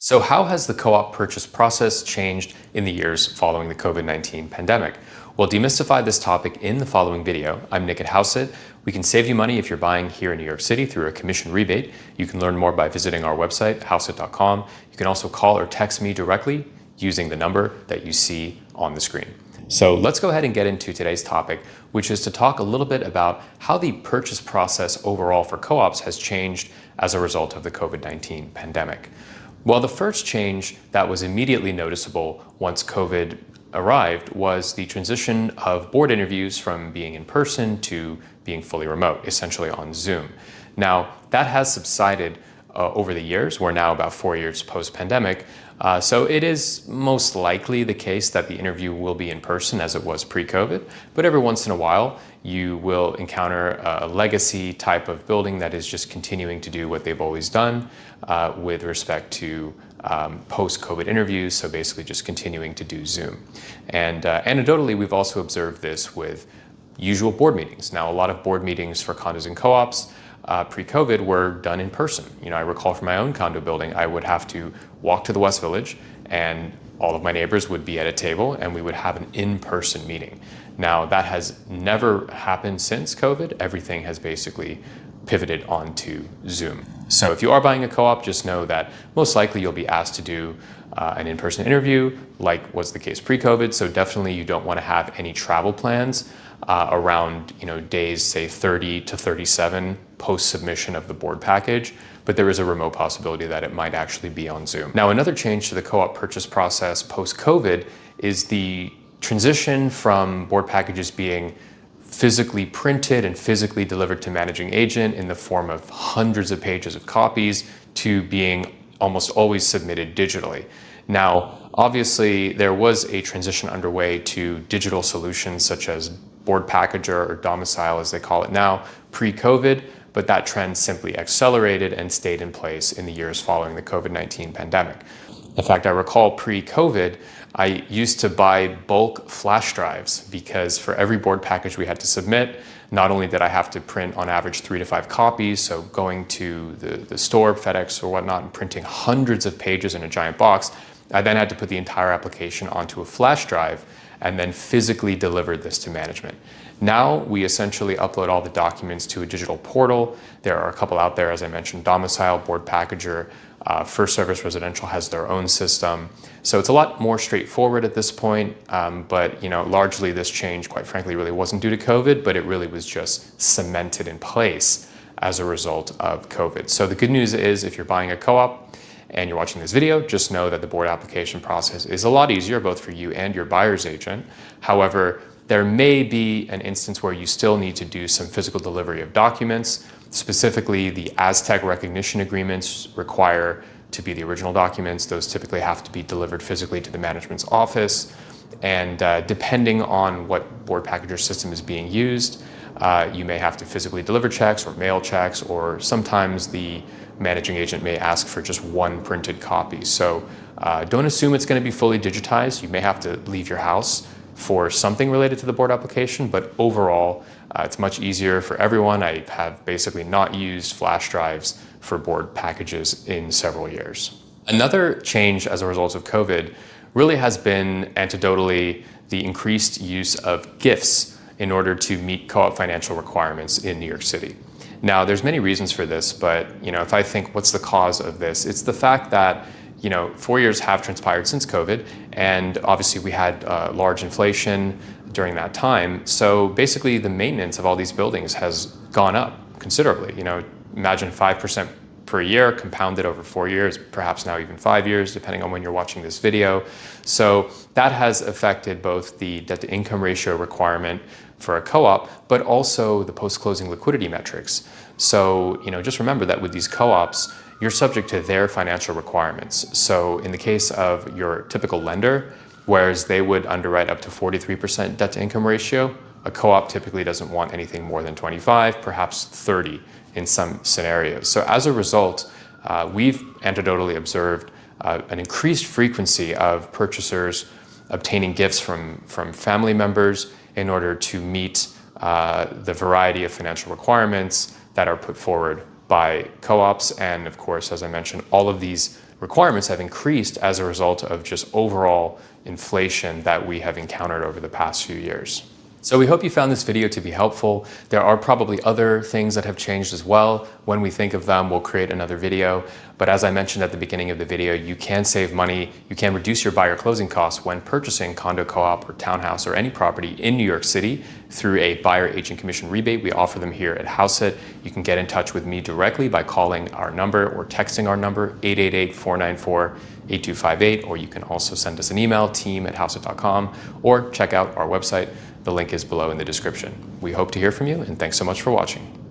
So how has the co-op purchase process changed in the years following the COVID-19 pandemic? We'll demystify this topic in the following video. I'm Nick at Houseit. We can save you money if you're buying here in New York City through a commission rebate. You can learn more by visiting our website, houseit.com. You can also call or text me directly using the number that you see on the screen. So let's go ahead and get into today's topic, which is to talk a little bit about how the purchase process overall for co-ops has changed as a result of the COVID-19 pandemic. Well, the first change that was immediately noticeable once COVID arrived was the transition of board interviews from being in person to being fully remote, essentially on Zoom. Now, that has subsided over the years. We're now about 4 years post-pandemic. So it is most likely the case that the interview will be in person as it was pre-COVID, but every once in a while you will encounter a legacy type of building that is just continuing to do what they've always done with respect to post-COVID interviews, so basically just continuing to do Zoom. And anecdotally, we've also observed this with usual board meetings. Now, a lot of board meetings for condos and co-ops pre-COVID were done in person. I recall from my own condo building, I would have to walk to the West Village and all of my neighbors would be at a table and we would have an in-person meeting. Now, that has never happened since COVID. Everything has basically pivoted onto Zoom. So if you are buying a co-op, just know that most likely you'll be asked to do an in-person interview like was the case pre-COVID. So definitely you don't want to have any travel plans around days, say 30 to 37 post-submission of the board package, but there is a remote possibility that it might actually be on Zoom. Now, another change to the co-op purchase process post-COVID is the transition from board packages being physically printed and physically delivered to managing agent in the form of hundreds of pages of copies to being almost always submitted digitally. Now, obviously, there was a transition underway to digital solutions such as board packager or domicile, as they call it now, pre-COVID, but that trend simply accelerated and stayed in place in the years following the COVID-19 pandemic. In fact, I recall pre-COVID, I used to buy bulk flash drives because for every board package we had to submit, not only did I have to print on average 3 to 5 copies, so going to the store, FedEx or whatnot, and printing hundreds of pages in a giant box, I then had to put the entire application onto a flash drive and then physically delivered this to management. Now we essentially upload all the documents to a digital portal. There are a couple out there, as I mentioned, Domicile, Board Packager, First Service Residential has their own system. So it's a lot more straightforward at this point, but largely this change, quite frankly, really wasn't due to COVID, but it really was just cemented in place as a result of COVID. So the good news is if you're buying a co-op, and you're watching this video, just know that the board application process is a lot easier, both for you and your buyer's agent. However, there may be an instance where you still need to do some physical delivery of documents. Specifically, the Aztec recognition agreements require to be the original documents. Those typically have to be delivered physically to the management's office. And depending on what board packager system is being used, you may have to physically deliver checks or mail checks, or sometimes the managing agent may ask for just one printed copy. So don't assume it's going to be fully digitized. You may have to leave your house for something related to the board application, but overall, it's much easier for everyone. I have basically not used flash drives for board packages in several years. Another change as a result of COVID really has been anecdotally the increased use of gifts in order to meet co-op financial requirements in New York City. Now, there's many reasons for this, but if I think what's the cause of this, it's the fact that 4 years have transpired since COVID, and obviously we had large inflation during that time. So basically, the maintenance of all these buildings has gone up considerably. Imagine 5% per year, compounded over 4 years, perhaps now even 5 years, depending on when you're watching this video. So that has affected both the debt-to-income ratio requirement for a co-op, but also the post-closing liquidity metrics. So, just remember that with these co-ops, you're subject to their financial requirements. So in the case of your typical lender, whereas they would underwrite up to 43% debt-to-income ratio, a co-op typically doesn't want anything more than 25, perhaps 30 in some scenarios. So as a result, we've anecdotally observed an increased frequency of purchasers obtaining gifts from family members in order to meet the variety of financial requirements that are put forward by co-ops. And of course, as I mentioned, all of these requirements have increased as a result of just overall inflation that we have encountered over the past few years. So we hope you found this video to be helpful. There are probably other things that have changed as well. When we think of them, we'll create another video. But as I mentioned at the beginning of the video, you can save money, you can reduce your buyer closing costs when purchasing condo co-op or townhouse or any property in New York City through a buyer agent commission rebate. We offer them here at HouseIt. You can get in touch with me directly by calling our number or texting our number, 888-494-8258, or you can also send us an email, team@houseit.com, or check out our website. The link is below in the description. We hope to hear from you, and thanks so much for watching.